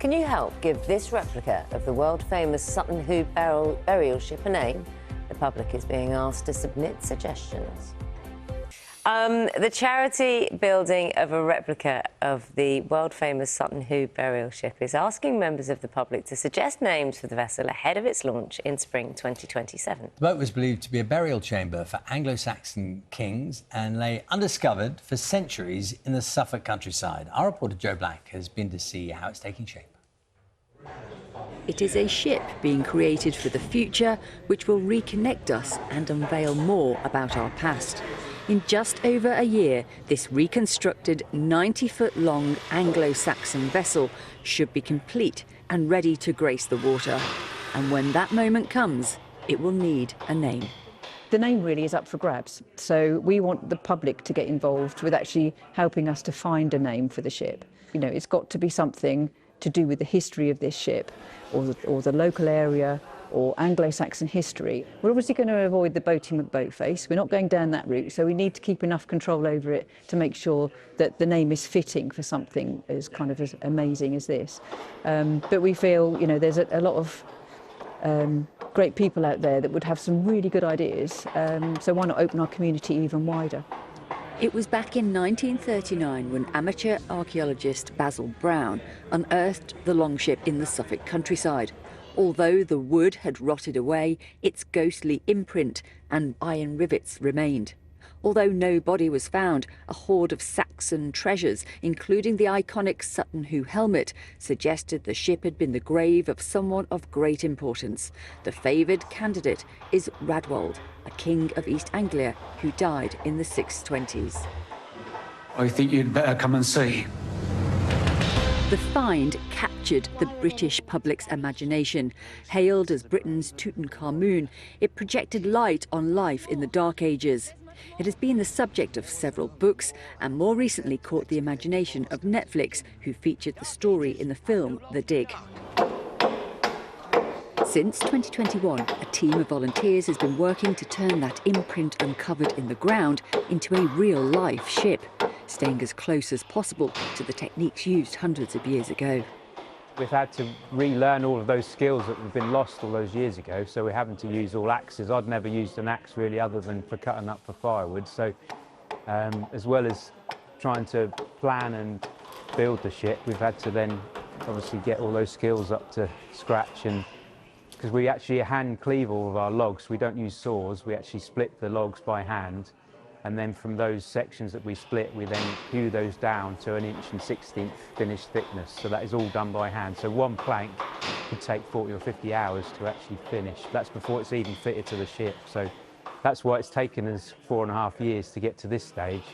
Can you help give this replica of the world-famous Sutton Hoo burial ship a name? The public is being asked to submit suggestions. The charity building of a replica of the world-famous Sutton Hoo burial ship is asking members of the public to suggest names for the vessel ahead of its launch in spring 2027. The boat was believed to be a burial chamber for Anglo-Saxon kings and lay undiscovered for centuries in the Suffolk countryside. Our reporter Joe Black has been to see how it's taking shape. It is a ship being created for the future, which will reconnect us and unveil more about our past. In just over a year, this reconstructed 90-foot-long Anglo-Saxon vessel should be complete and ready to grace the water. And when that moment comes, it will need a name. The name really is up for grabs, so we want the public to get involved with actually helping us to find a name for the ship. You know, it's got to be something to do with the history of this ship or the local area or Anglo-Saxon history. We're obviously going to avoid the Boaty McBoatface. We're not going down that route, so we need to keep enough control over it to make sure that the name is fitting for something as kind of as amazing as this. But we feel, you know, there's a lot of great people out there that would have some really good ideas, so why not open our community even wider? It was back in 1939 when amateur archaeologist Basil Brown unearthed the Longshed in the Suffolk countryside. Although the wood had rotted away, its ghostly imprint and iron rivets remained. Although no body was found, a hoard of Saxon treasures, including the iconic Sutton Hoo helmet, suggested the ship had been the grave of someone of great importance. The favoured candidate is Radwold, a king of East Anglia who died in the 620s. I think you'd better come and see. The find captured the British public's imagination. Hailed as Britain's Tutankhamun, it projected light on life in the Dark Ages. It has been the subject of several books and more recently caught the imagination of Netflix, who featured the story in the film The Dig. Since 2021, a team of volunteers has been working to turn that imprint uncovered in the ground into a real-life ship, staying as close as possible to the techniques used hundreds of years ago. We've had to relearn all of those skills that have been lost all those years ago, so we're having to use all axes. I'd never used an axe really other than for cutting up for firewood, so as well as trying to plan and build the ship, we've had to then obviously get all those skills up to scratch, and because we actually hand cleave all of our logs, we don't use saws, we actually split the logs by hand, and then from those sections that we split, we then hew those down to 1 1/16 inch finished thickness. So that is all done by hand. So one plank could take 40 or 50 hours to actually finish. That's before it's even fitted to the ship. So that's why it's taken us 4.5 years to get to this stage.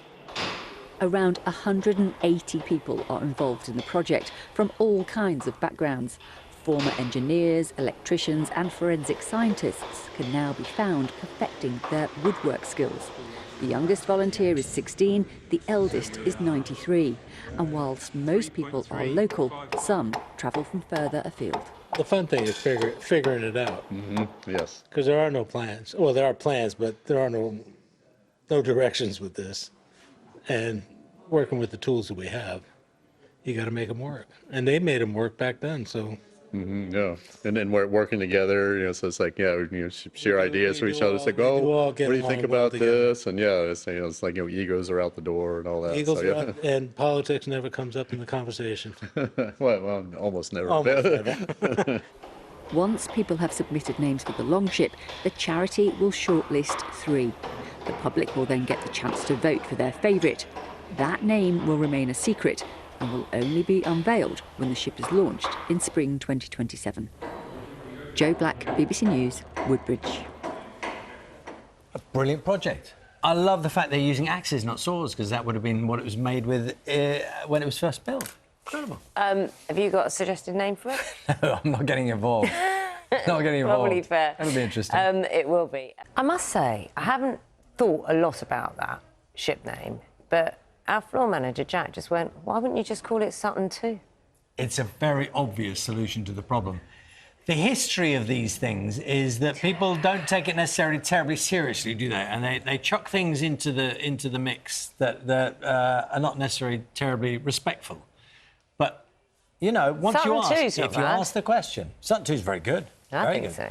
Around 180 people are involved in the project from all kinds of backgrounds. Former engineers, electricians and forensic scientists can now be found perfecting their woodwork skills. The youngest volunteer is 16, the eldest is 93. And whilst most people are local, some travel from further afield. The fun thing is figuring it out. Yes. Because there are no plans. Well, there are plans, but there are no directions with this. And working with the tools that we have, you got to make them work. And they made them work back then, so. Yeah, and then we're working together, you know, so it's like, yeah, you know, share ideas with each other. It's like, oh, what do you think about this? And yeah, it's, you know, it's like, you know, egos are out the door and all that. Egos so, are yeah. out, and politics never comes up in the conversation. well, almost never. Almost never. Once people have submitted names for the Longshed, the charity will shortlist 3. The public will then get the chance to vote for their favourite. That name will remain a secret and will only be unveiled when the ship is launched in spring 2027. Joe Black, BBC News, Woodbridge. A brilliant project. I love the fact they're using axes, not saws, because that would have been what it was made with when it was first built. Incredible. Have you got a suggested name for it? No, I'm not getting involved. Not getting involved. Probably fair. That'll be interesting. It will be. I must say, I haven't thought a lot about that ship name, but our floor manager, Jacq, just went, why wouldn't you just call it Sutton Hoo? It's a very obvious solution to the problem. The history of these things is that people don't take it necessarily terribly seriously, do they? And they chuck things into the mix that are not necessarily terribly respectful. But you know, once Sutton you ask, two's not if you bad. ask the question, Sutton 2's very good. I very think good. so.